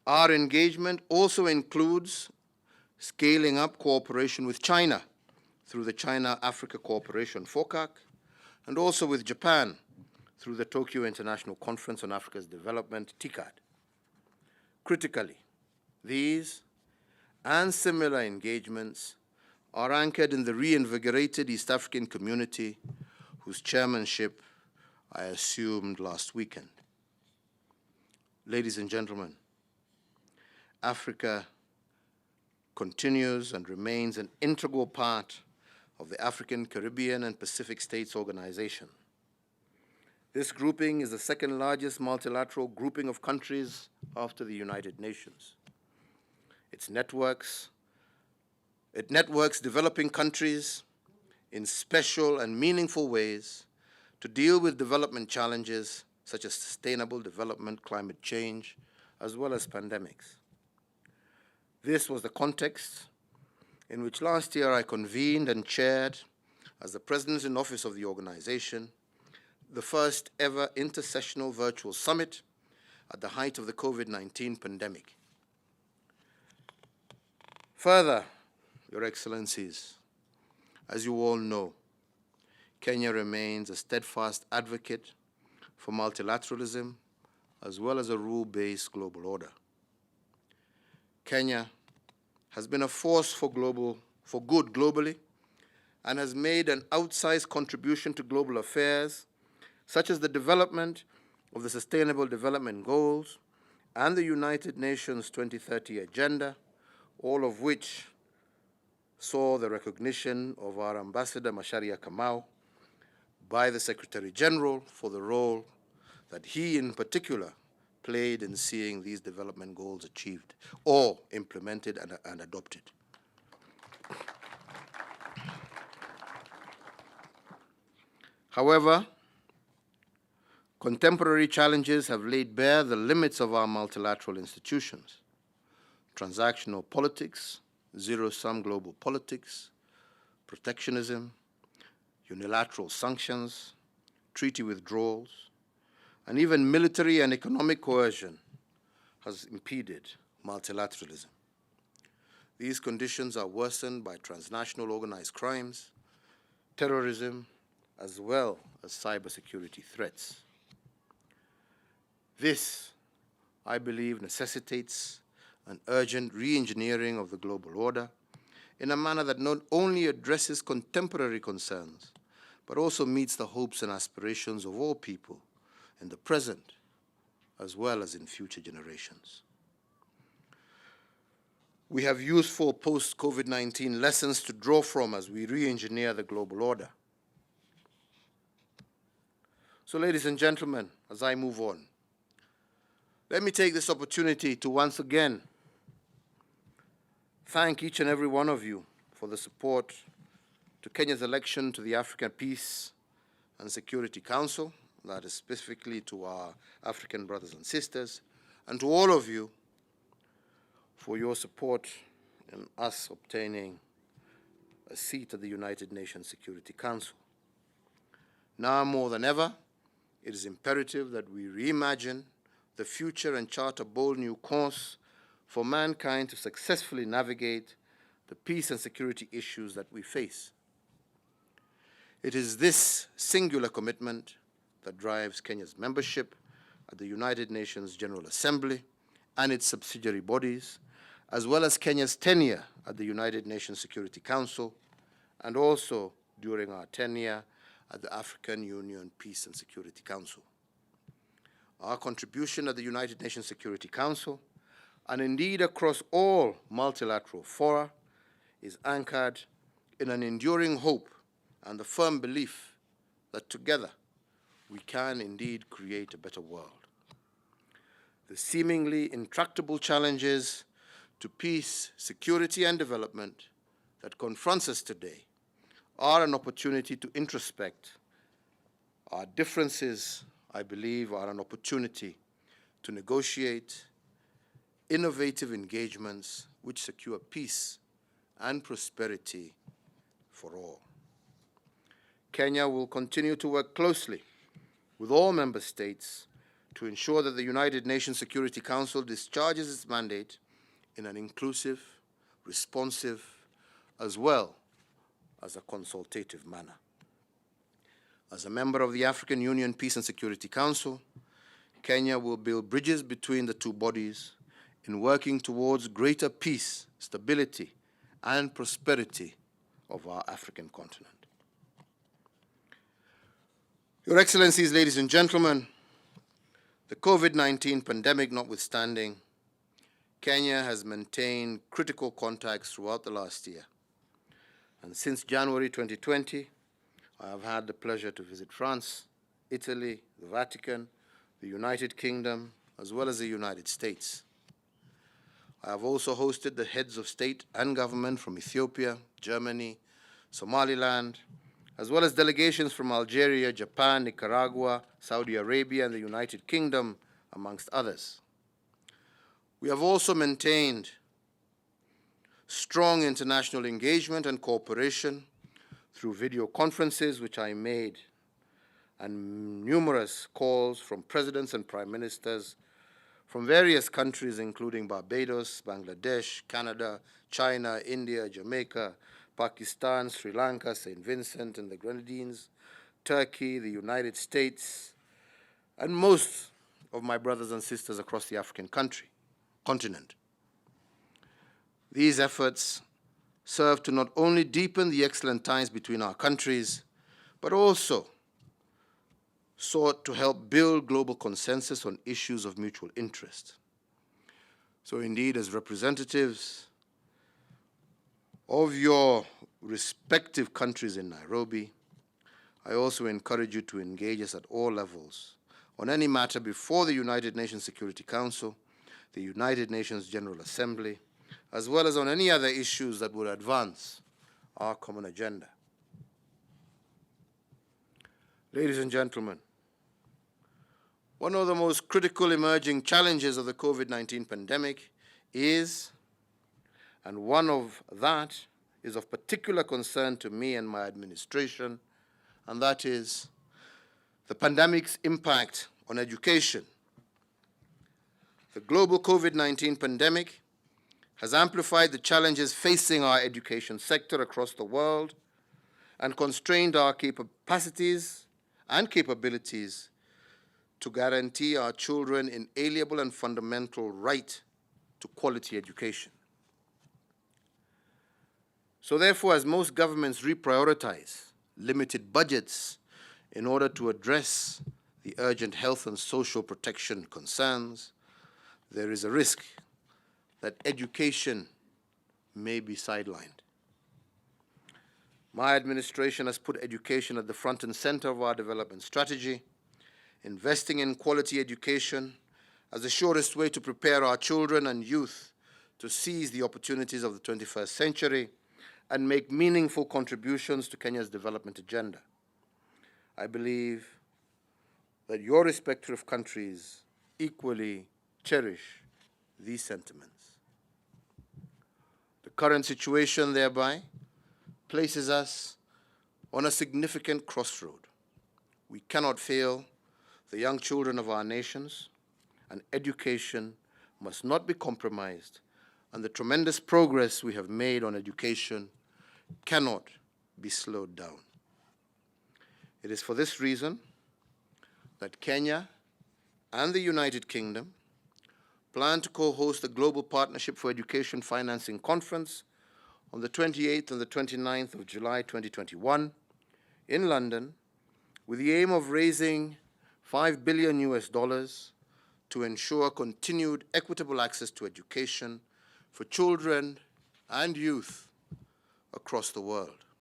Our engagement also includes scaling up cooperation with China through the China-Africa Cooperation FOCAC, and also with Japan through the Tokyo International Conference on Africa's Development, TICAD. Critically, these and similar engagements are anchored in the reinvigorated East African community whose chairmanship I assumed last weekend. Ladies and gentlemen, Africa continues and remains an integral part of the African, Caribbean, and Pacific States Organization. This grouping is the second largest multilateral grouping of countries after the United Nations. It networks developing countries in special and meaningful ways to deal with development challenges such as sustainable development, climate change, as well as pandemics. This was the context in which last year I convened and chaired, as the President in Office of the organization, the first ever intersessional virtual summit at the height of the COVID-19 pandemic. Further, Your Excellencies, as you all know, Kenya remains a steadfast advocate for multilateralism as well as a rule-based global order. Kenya has been a force for good globally and has made an outsized contribution to global affairs, such as the development of the Sustainable Development Goals and the United Nations 2030 Agenda, all of which saw the recognition of our Ambassador Macharia Kamau by the Secretary General for the role that he in particular played in seeing these development goals achieved or implemented and adopted. However, contemporary challenges have laid bare the limits of our multilateral institutions. Transactional politics, zero-sum global politics, protectionism, unilateral sanctions, treaty withdrawals, and even military and economic coercion has impeded multilateralism. These conditions are worsened by transnational organized crimes, terrorism, as well as cybersecurity threats. This, I believe, necessitates an urgent re-engineering of the global order in a manner that not only addresses contemporary concerns, but also meets the hopes and aspirations of all people in the present, as well as in future generations. We have useful post-COVID-19 lessons to draw from as we re-engineer the global order. So, ladies and gentlemen, as I move on, let me take this opportunity to once again thank each and every one of you for the support to Kenya's election to the African Peace and Security Council, that is specifically to our African brothers and sisters, and to all of you for your support in us obtaining a seat at the United Nations Security Council. Now more than ever, it is imperative that we reimagine the future and chart a bold new course for mankind to successfully navigate the peace and security issues that we face. It is this singular commitment that drives Kenya's membership at the United Nations General Assembly and its subsidiary bodies, as well as Kenya's tenure at the United Nations Security Council, and also during our tenure at the African Union Peace and Security Council. Our contribution at the United Nations Security Council, and indeed across all multilateral fora, is anchored in an enduring hope and the firm belief that together we can indeed create a better world. The seemingly intractable challenges to peace, security, and development that confronts us today are an opportunity to introspect. Our differences, I believe, are an opportunity to negotiate innovative engagements which secure peace and prosperity for all. Kenya will continue to work closely with all member states to ensure that the United Nations Security Council discharges its mandate in an inclusive, responsive, as well as a consultative manner. As a member of the African Union Peace and Security Council, Kenya will build bridges between the two bodies in working towards greater peace, stability, and prosperity of our African continent. Your Excellencies, ladies and gentlemen, the COVID-19 pandemic notwithstanding, Kenya has maintained critical contacts throughout the last year. And since January 2020, I have had the pleasure to visit France, Italy, the Vatican, the United Kingdom, as well as the United States. I have also hosted the heads of state and government from Ethiopia, Germany, Somaliland, as well as delegations from Algeria, Japan, Nicaragua, Saudi Arabia, and the United Kingdom, amongst others. We have also maintained strong international engagement and cooperation through video conferences, which I made, and numerous calls from presidents and prime ministers from various countries, including Barbados, Bangladesh, Canada, China, India, Jamaica, Pakistan, Sri Lanka, St. Vincent and the Grenadines, Turkey, the United States, and most of my brothers and sisters across the African continent. These efforts serve to not only deepen the excellent ties between our countries, but also sought to help build global consensus on issues of mutual interest. So indeed, as representatives of your respective countries in Nairobi, I also encourage you to engage us at all levels on any matter before the United Nations Security Council, the United Nations General Assembly, as well as on any other issues that would advance our common agenda. Ladies and gentlemen, one of the most critical emerging challenges of the COVID-19 pandemic is, and one of that is of particular concern to me and my administration, and that is the pandemic's impact on education. The global COVID-19 pandemic has amplified the challenges facing our education sector across the world and constrained our capacities and capabilities to guarantee our children inalienable and fundamental right to quality education. So therefore, as most governments reprioritize limited budgets in order to address the urgent health and social protection concerns, there is a risk that education may be sidelined. My administration has put education at the front and center of our development strategy, investing in quality education as the surest way to prepare our children and youth to seize the opportunities of the 21st century and make meaningful contributions to Kenya's development agenda. I believe that your respective countries equally cherish these sentiments. The current situation thereby places us on a significant crossroad. We cannot fail the young children of our nations, and education must not be compromised, and the tremendous progress we have made on education cannot be slowed down. It is for this reason that Kenya and the United Kingdom plan to co-host a Global Partnership for Education Financing Conference on the 28th and the 29th of July 2021 in London, with the aim of raising $5 billion to ensure continued equitable access to education for children and youth across the world.